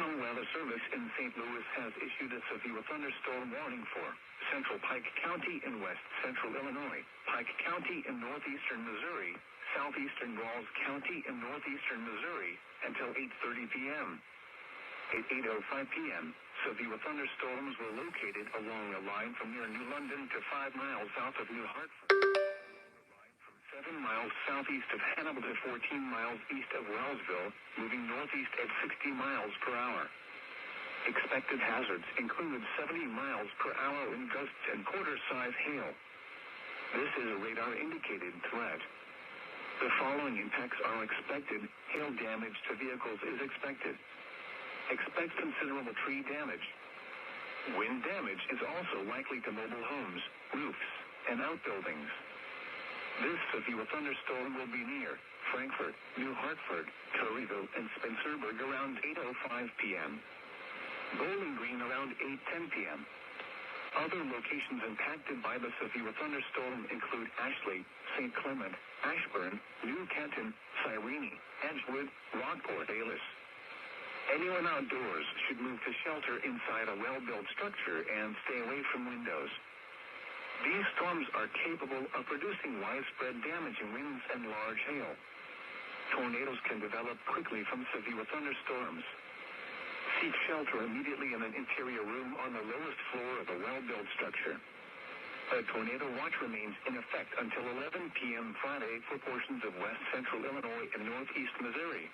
National Weather Service in St. Louis has issued a severe thunderstorm warning for Central Pike County in west central Illinois, Pike County in northeastern Missouri, southeastern Rawls County in northeastern Missouri, until 8:30 p.m. At 8:05 p.m., severe thunderstorms were located along a line from near New London to 5 miles south of New Hartford, a line from 7 miles southeast of Hannibal to 14 miles east of Wellsville, moving northeast at 60 miles per hour. Expected hazards include 70 miles per hour wind gusts and quarter-size hail. This is a radar-indicated threat. The following impacts are expected. Hail damage to vehicles is expected. Expect considerable tree damage. Wind damage is also likely to mobile homes, roofs, and outbuildings. This severe thunderstorm will be near Frankfort, New Hartford, Toryville, and Spencerburg around 8:05 p.m. Bowling Green around 8:10 p.m. Other locations impacted by the severe thunderstorm include Ashley, St. Clement, Ashburn, New Canton, Cyrene, Edgewood, Rockport, Alice. Anyone outdoors should move to shelter inside a well-built structure and stay away from windows. These storms are capable of producing widespread damaging winds and large hail. Tornadoes can develop quickly from severe thunderstorms. Seek shelter immediately in an interior room on the lowest floor of a well-built structure. A tornado watch remains in effect until 11 p.m. Friday for portions of west central Illinois and northeast Missouri.